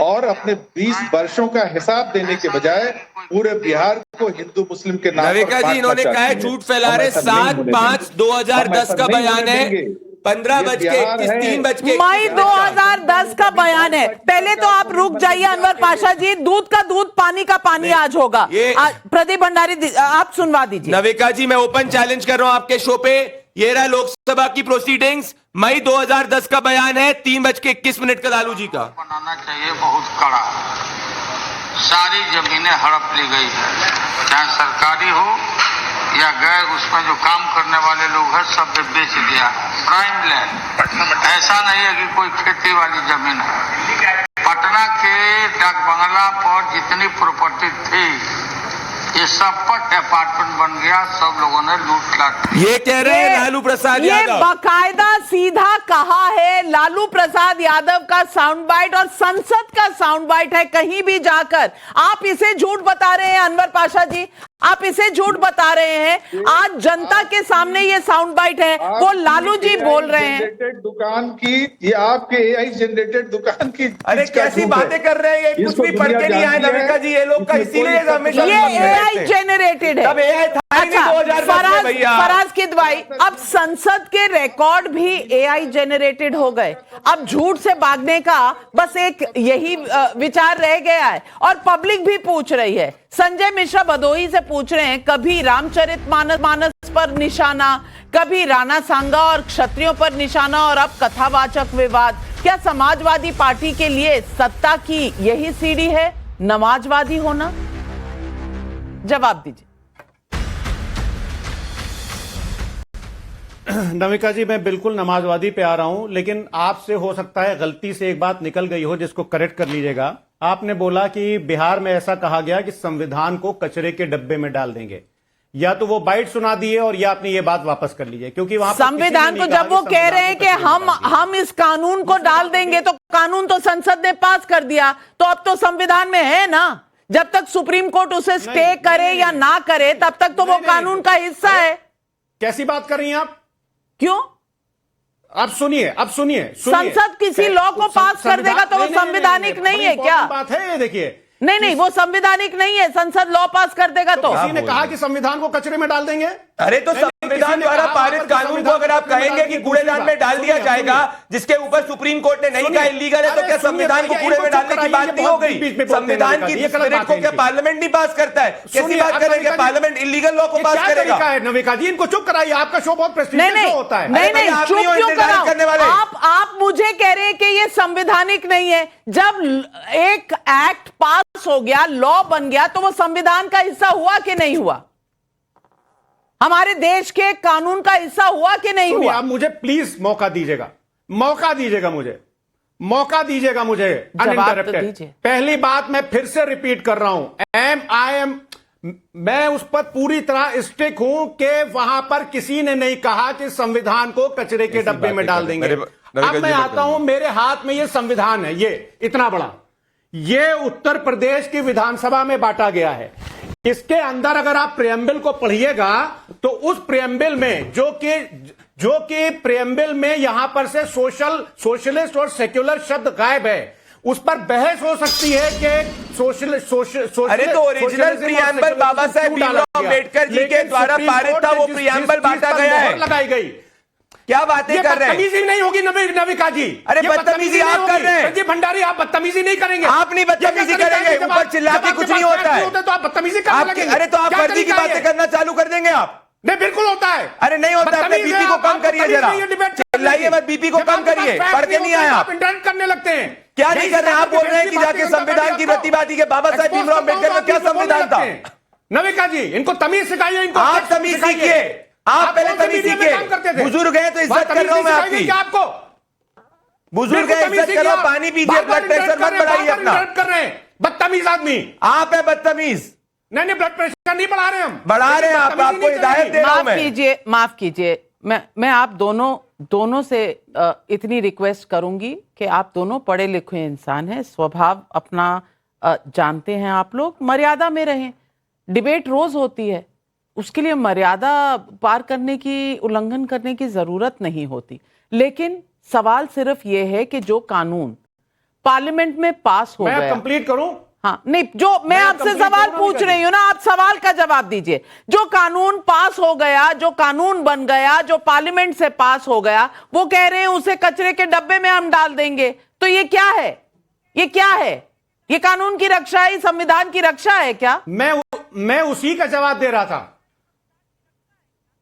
और अपने 20 वर्षों का हिसाब देने के बजाय पूरे बिहार को हिंदू मुस्लिम के नाम पर नविका जी, इन्होंने कहा है झूठ फैला रहे। 7/5/2010 का बयान है, 15:31 मई 2010 का बयान है। पहले तो आप रुक जाइए अनवर पाशा जी, दूध का दूध पानी का पानी आज होगा। प्रदीप भंडारी आप सुनवा दीजिए। नविका जी, मैं ओपन चैलेंज कर रहा हूं आपके शो पे। ये रहा लोकसभा की प्रोसीडिंग्स, मई 2010 का बयान है, 3:21 का लालू जी का। बनाना चाहिए बहुत कड़ा। सारी जमीनें हड़प ली गई है, चाहे सरकारी हो या गैर, उसमें जो काम करने वाले लोग हैं सब बेच दिया है। प्राइम लैंड, ऐसा नहीं है कि कोई खेती वाली जमीन है। पटना के डाक बंगला पर जितनी प्रॉपर्टी थी ये सब पर अपार्टमेंट बन गया, सब लोगों ने लूट लाट। ये कह रहे हैं लालू प्रसाद यादव। ये बाकायदा सीधा कहा है लालू प्रसाद यादव का साउंड बाइट और संसद का साउंड बाइट है। कहीं भी जाकर आप इसे झूठ बता रहे हैं अनवर पाशा जी, आप इसे झूठ बता रहे हैं। आज जनता के सामने ये साउंड बाइट है, वो लालू जी बोल रहे हैं। दुकान की, ये आपके एआई जनरेटेड दुकान की। अरे कैसी बातें कर रहे हैं, ये कुछ भी पढ़ के नहीं आए नविका जी, ये लोग का इसीलिए हमेशा ये एआई जेनरेटेड है। तब एआई था अच्छा, फराज की दवाई, अब संसद के रिकॉर्ड भी एआई जेनरेटेड हो गए। अब झूठ से भागने का बस एक यही विचार रह गया है और पब्लिक भी पूछ रही है। संजय मिश्रा भदोही से पूछ रहे हैं, कभी रामचरितमानस पर निशाना, कभी राणा सांगा और क्षत्रियों पर निशाना और अब कथावाचक विवाद। क्या समाजवादी पार्टी के लिए सत्ता की यही सीढ़ी है, नमाजवादी होना? जवाब दीजिए। नविका जी, मैं बिल्कुल नमाजवादी पे आ रहा हूं, लेकिन आपसे हो सकता है गलती से एक बात निकल गई हो जिसको करेक्ट कर लीजिएगा। आपने बोला कि बिहार में ऐसा कहा गया कि संविधान को कचरे के डब्बे में डाल देंगे। या तो वो बाइट सुना दिए और या अपनी ये बात वापस कर लीजिए, क्योंकि वहां संविधान को जब वो कह रहे हैं कि हम इस कानून को डाल देंगे, तो कानून तो संसद ने पास कर दिया, तो अब तो संविधान में है ना। जब तक सुप्रीम कोर्ट उसे स्टे करे या ना करे तब तक तो वो कानून का हिस्सा है। कैसी बात कर रही हैं आप? क्यों? अब सुनिए। संसद किसी लॉ को पास कर देगा तो वो संवैधानिक नहीं है क्या? बात है ये, देखिए। नहीं, वो संवैधानिक नहीं है। संसद लॉ पास कर देगा तो किसी ने कहा कि संविधान को कचरे में डाल देंगे। अरे तो संविधान द्वारा पारित कानून को अगर आप कहेंगे कि कूड़ेदान में डाल दिया जाएगा, जिसके ऊपर सुप्रीम कोर्ट ने नहीं कहा इलीगल है, तो क्या संविधान को कूड़े में डालने की बात नहीं हो गई? संविधान की स्पिरिट को क्या पार्लियामेंट नहीं पास करता है? कैसी बात करेंगे? पार्लियामेंट इलीगल लॉ को पास करेगा? नविका जी, इनको चुप कराइए, आपका शो बहुत प्रेस्टीजियस होता है। नहीं, चुप क्यों कराओ? आप मुझे कह रहे हैं कि ये संवैधानिक नहीं है। जब एक एक्ट पास हो गया, लॉ बन गया, तो वो संविधान का हिस्सा हुआ कि नहीं हुआ? हमारे देश के कानून का हिस्सा हुआ कि नहीं हुआ? आप मुझे प्लीज मौका दीजिएगा, मौका दीजिएगा मुझे अनइंटरप्टेड। पहली बात मैं फिर से रिपीट कर रहा हूं, मैं उस पर पूरी तरह स्टिक हूं कि वहां पर किसी ने नहीं कहा कि संविधान को कचरे के डब्बे में डाल देंगे। अब मैं आता हूं, मेरे हाथ में ये संविधान है, ये इतना बड़ा, ये उत्तर प्रदेश की विधानसभा में बांटा गया है। इसके अंदर अगर आप प्रियम्बल को पढ़िएगा तो उस प्रियम्बल में जो कि प्रियम्बल में यहां पर से सोशलिस्ट और सेक्युलर शब्द गायब है, उस पर बहस हो सकती है कि अरे तो ओरिजिनल प्रियम्बल बाबा साहेब भीमराव अम्बेडकर जी के द्वारा पारित था, वो प्रियम्बल बांटा गया है, लगाई गई। क्या बातें कर रहे हैं? बदतमीजी नहीं होगी नविका जी। अरे बदतमीजी आप कर रहे हैं। जी भंडारी, आप बदतमीजी नहीं करेंगे। आप नहीं बदतमीजी करेंगे, ऊपर चिल्ला के कुछ नहीं होता है। तो आप बदतमीजी करने लगेंगे। अरे तो आप फर्जी की बातें करना चालू कर देंगे आप? नहीं, बिल्कुल होता है। अरे नहीं होता है, अपने बीपी को कम करिए जरा, चिल्लाइए मत, बीपी को कम करिए, पढ़ के नहीं आया आप, इंटरेक्ट करने लगते हैं। क्या नहीं कर रहे हैं? आप बोल रहे हैं कि जाके संविधान की प्रतिवादी के बाबा साहेब भीमराव अम्बेडकर में क्या संविधान था? नविका जी, इनको तमीज सिखाइए, इनको आप तमीज सीखिए, आप पहले तमीज सीखिए। बुजुर्ग हैं तो इज्जत कर रहा हूं मैं आपकी, आपको बुजुर्ग है, इज्जत कर रहा हूं, पानी पीजिए, ब्लड प्रेशर मत बढ़ाइए अपना। कर रहे हैं बदतमीज आदमी, आप है बदतमीज। नहीं, ब्लड प्रेशर नहीं बढ़ा रहे हम, बढ़ा रहे हैं आप, आपको हिदायत दे रहा हूं मैं। माफ कीजिए, मैं आप दोनों से इतनी रिक्वेस्ट करूंगी कि आप दोनों पढ़े लिखे इंसान हैं, स्वभाव अपना जानते हैं आप लोग, मर्यादा में रहें। डिबेट रोज होती है, उसके लिए मर्यादा पार करने की, उल्लंघन करने की जरूरत नहीं होती। लेकिन सवाल सिर्फ ये है कि जो कानून पार्लियामेंट में पास हो गया, मैं कंप्लीट करूं? हाँ, नहीं, जो मैं आपसे सवाल पूछ रही हूं ना, आप सवाल का जवाब दीजिए। जो कानून पास हो गया, जो कानून बन गया, जो पार्लियामेंट से पास हो गया, वो कह रहे हैं उसे कचरे के डब्बे में हम डाल देंगे। तो ये क्या है? ये क्या है? ये कानून की रक्षा है, संविधान की रक्षा है क्या? मैं उसी का जवाब दे रहा था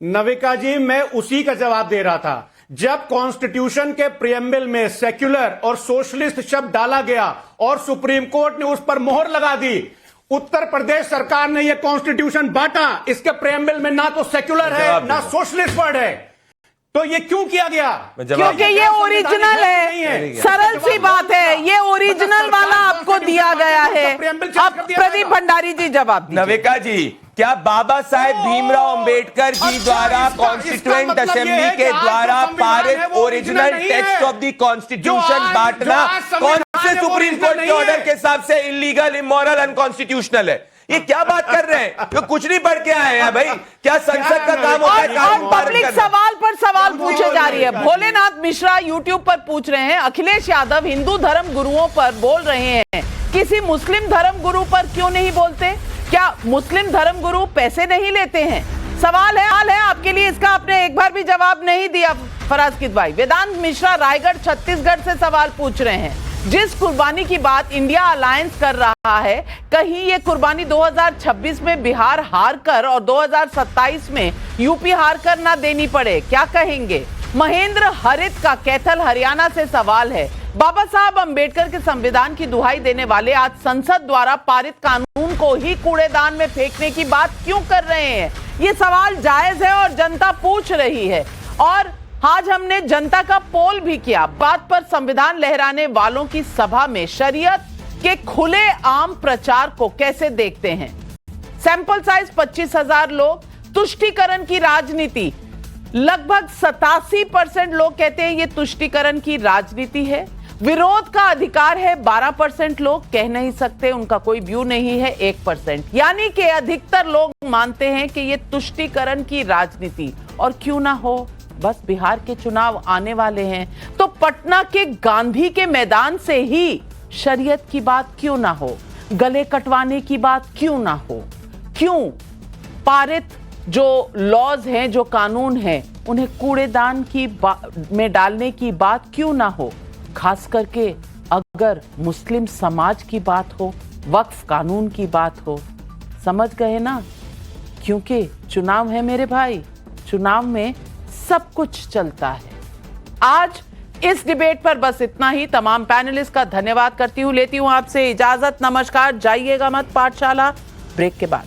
नविका जी, मैं उसी का जवाब दे रहा था। जब कॉन्स्टिट्यूशन के प्रियम्बल में सेक्युलर और सोशलिस्ट शब्द डाला गया और सुप्रीम कोर्ट ने उस पर मोहर लगा दी, उत्तर प्रदेश सरकार ने यह कॉन्स्टिट्यूशन बांटा, इसके प्रियम्बल में ना तो सेक्युलर है ना सोशलिस्ट वर्ड है। तो ये क्यों किया गया? क्योंकि ये ओरिजिनल है, सरल सी बात है, ये ओरिजिनल वाला आपको दिया गया है। अब प्रदीप भंडारी जी जवाब दीजिए। नविका जी, क्या बाबा साहेब भीमराव अंबेडकर जी द्वारा कॉन्स्टिट्यूएंट असेंबली के द्वारा पारित original text of the constitution बांटना कौन से सुप्रीम कोर्ट के ऑर्डर के हिसाब से इलीगल, इमोरल, अनकॉन्स्टिट्यूशनल है? ये क्या बात कर रहे हैं? तो कुछ नहीं पढ़ के आए हैं भाई, क्या संसद का काम होता है कानून पारित पब्लिक करना? सवाल पर सवाल पूछे जा रही है। भोलेनाथ मिश्रा यूट्यूब पर पूछ रहे हैं, अखिलेश यादव हिंदू धर्म गुरुओं पर बोल रहे हैं, किसी मुस्लिम धर्म गुरु पर क्यों नहीं बोलते? क्या मुस्लिम धर्म गुरु पैसे नहीं लेते हैं? सवाल है आपके लिए, इसका आपने एक बार भी जवाब नहीं दिया फराज किद भाई। वेदांत मिश्रा रायगढ़ छत्तीसगढ़ से सवाल पूछ रहे हैं, जिस कुर्बानी की बात इंडिया अलायंस कर रहा है, कहीं ये कुर्बानी 2026 में बिहार हारकर और 2027 में यूपी हारकर ना देनी पड़े, क्या कहेंगे? महेंद्र हरित का कैथल हरियाणा से सवाल है, बाबा साहब अंबेडकर के संविधान की दुहाई देने वाले आज संसद द्वारा पारित कानून को ही कूड़ेदान में फेंकने की बात क्यों कर रहे हैं? ये सवाल जायज है और जनता पूछ रही है। और आज हमने जनता का पोल भी किया, बात पर संविधान लहराने वालों की सभा में शरीयत के खुले आम प्रचार को कैसे देखते हैं? सैंपल साइज 25,000 लोग, तुष्टीकरण की राजनीति, लगभग 87% लोग कहते हैं ये तुष्टीकरण की राजनीति है। विरोध का अधिकार है 12% लोग, कह नहीं सकते, उनका कोई व्यू नहीं है 1%, यानी कि अधिकतर लोग मानते हैं कि ये तुष्टीकरण की राजनीति। और क्यों ना हो, बस बिहार के चुनाव आने वाले हैं, तो पटना के गांधी के मैदान से ही शरीयत की बात क्यों ना हो, गले कटवाने की बात क्यों ना हो? क्यों पारित जो लॉज हैं, जो कानून हैं, उन्हें कूड़ेदान में डालने की बात क्यों ना हो? खास करके अगर मुस्लिम समाज की बात हो, वक्फ कानून की बात हो। समझ गए ना? क्योंकि चुनाव है मेरे भाई, चुनाव में सब कुछ चलता है। आज इस डिबेट पर बस इतना ही। तमाम पैनलिस्ट का धन्यवाद करती हूं, लेती हूं आपसे इजाजत। नमस्कार। जाइएगा मत पाठशाला। ब्रेक के बाद